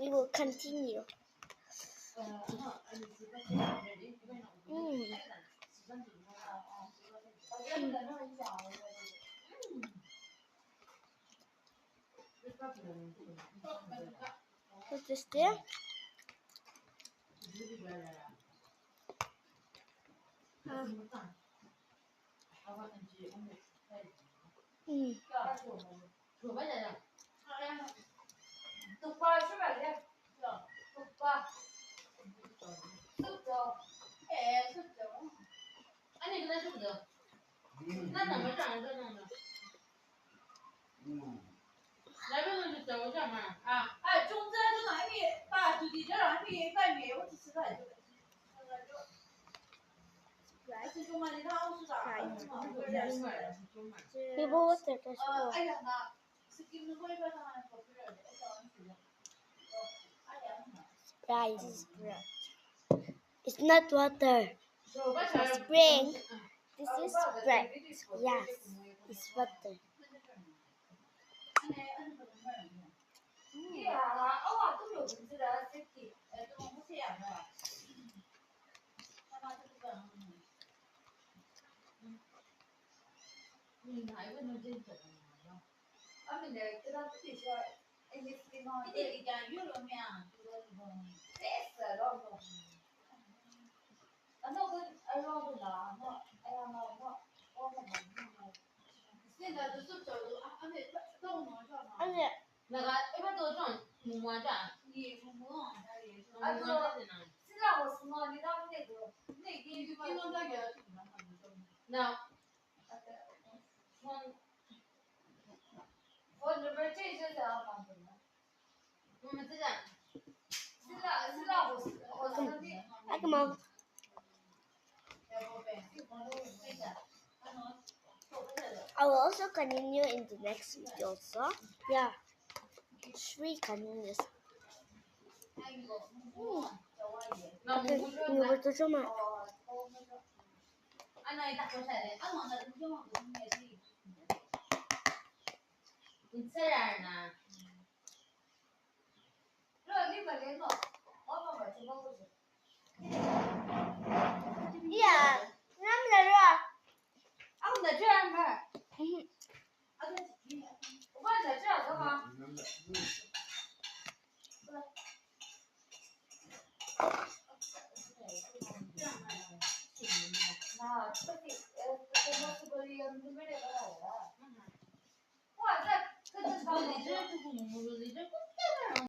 we will continue. Put this there. People with their Sprite. It's not water. It's a spring. This is Sprite. Yes, it's water. Come on. I will also continue in the next video also. Yeah. 3 continues. Nhiều vật cho mà. Yeah, năm giờ rồi. Ông giờ chưa ăn hả? Ông giờ chưa ăn hả?